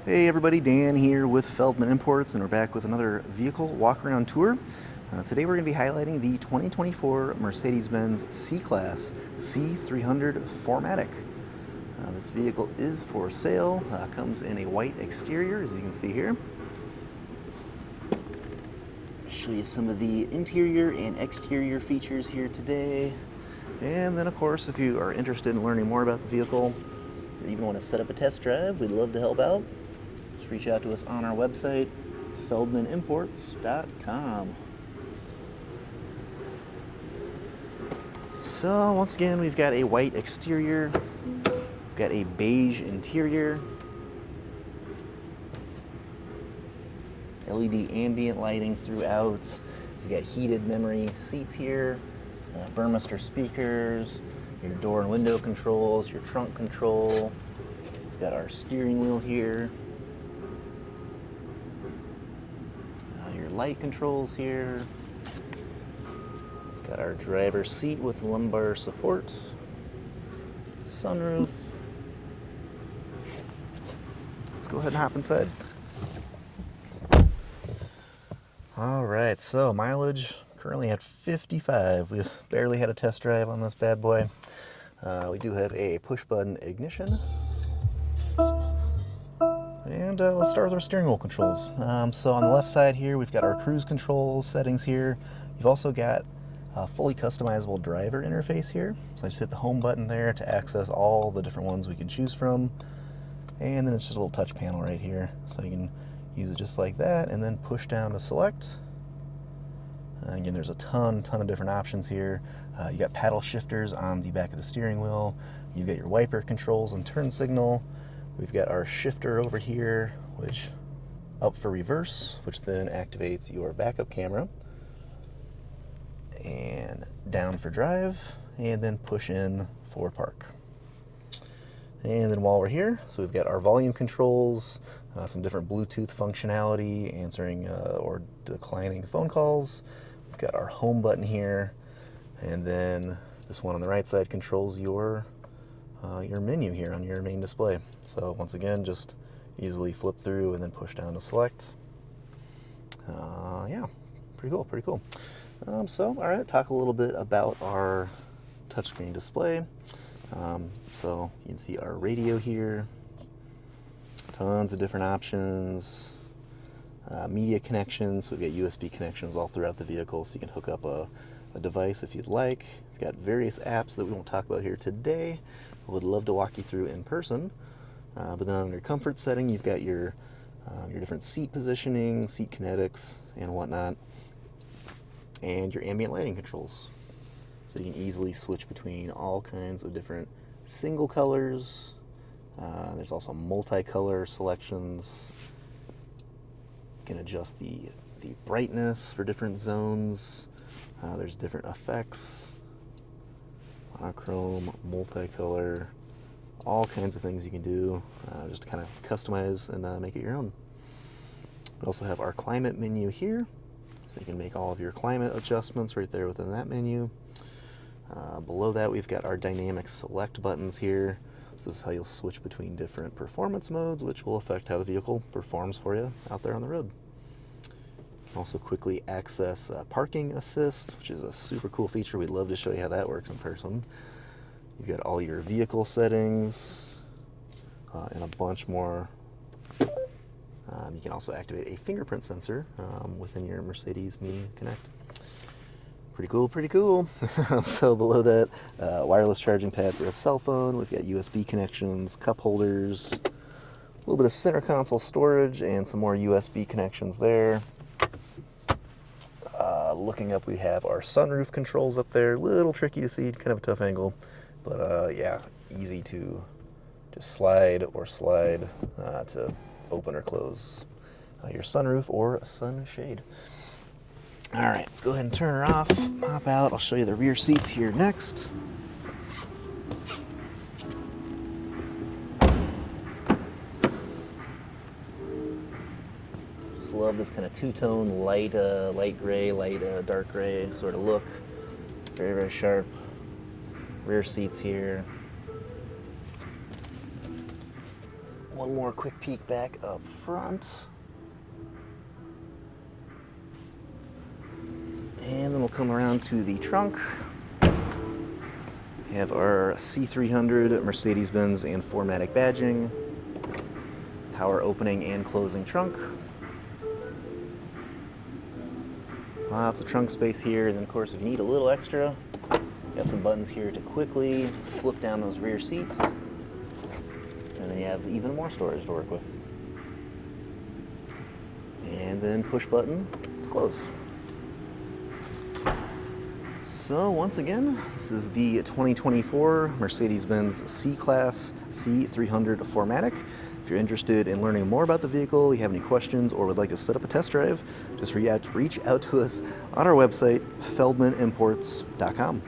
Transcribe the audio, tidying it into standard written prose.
Hey everybody, Dan here with Feldmann Imports, and we're back with another vehicle walk-around tour. Today we're going to be highlighting the 2024 Mercedes-Benz C-Class C300 4MATIC. This vehicle is for sale, comes in a white exterior as you can see here. I'll show you some of the interior and exterior features here today. And then of course, if you are interested in learning more about the vehicle, or even want to set up a test drive, we'd love to help out. Just reach out to us on our website, feldmanimports.com. So once again, we've got a white exterior, we've got a beige interior, LED ambient lighting throughout, we've got heated memory seats here, Burmester speakers, your door and window controls, your trunk control, we've got our steering wheel here, your light controls here. Got our driver's seat with lumbar support, sunroof. Let's go ahead and hop inside. All right, so mileage currently at 55. We've barely had a test drive on this bad boy. We do have a push button ignition. And let's start with our steering wheel controls. So on the left side here, we've got our cruise control settings here. You've also got a fully customizable driver interface here. So I just hit the home button there to access all the different ones we can choose from. And then it's just a little touch panel right here. So you can use it just like that and then push down to select. Again, there's a ton of different options here. You got paddle shifters on the back of the steering wheel. You've got your wiper controls and turn signal. We've got our shifter over here, which up for reverse, which then activates your backup camera. And down for drive, and then push in for park. And then while we're here, so we've got our volume controls, some different Bluetooth functionality, answering or declining phone calls. We've got our home button here, and then this one on the right side controls your menu here on your main display. So once again, just easily flip through and then push down to select. Yeah, pretty cool. So, all right, talk a little bit about our touchscreen display. So you can see our radio here, tons of different options, media connections. So we've got USB connections all throughout the vehicle, so you can hook up a device if you'd like. We've got various apps that we won't talk about here today. I would love to walk you through in person. But then on your comfort setting, you've got your different seat positioning, seat kinetics, and whatnot, and your ambient lighting controls. So you can easily switch between all kinds of different single colors. There's also multicolor selections. You can adjust the brightness for different zones. There's different effects, monochrome, multicolor, all kinds of things you can do just to kind of customize and make it your own. We also have our climate menu here, so you can make all of your climate adjustments right there within that menu. Below that, we've got our dynamic select buttons here. So this is how you'll switch between different performance modes, which will affect how the vehicle performs for you out there on the road. You can also quickly access parking assist, which is a super cool feature. We'd love to show you how that works in person. You've got all your vehicle settings and a bunch more. You can also activate a fingerprint sensor within your Mercedes Me Connect. Pretty cool. So below that, wireless charging pad for a cell phone. We've got USB connections, cup holders, a little bit of center console storage, and some more USB connections there. Looking up, we have our sunroof controls up there. A little tricky to see, kind of a tough angle, but yeah, easy to just slide to open or close your sunroof or sunshade. All right, let's go ahead and turn her off, hop out. I'll show you the rear seats here next. Just love this kind of two-tone light gray, dark gray sort of look. Very sharp. Rear seats here. one more quick peek back up front. And then we'll come around to the trunk. We have our C300 Mercedes-Benz and 4MATIC badging. Power opening and closing trunk. Lots of trunk space here, and then of course if you need a little extra, got some buttons here to quickly flip down those rear seats. And then you have even more storage to work with. And then push button to close. So once again, this is the 2024 Mercedes-Benz C-Class C300 4MATIC. If you're interested in learning more about the vehicle, you have any questions, or would like to set up a test drive, just reach out to us on our website, feldmanimports.com.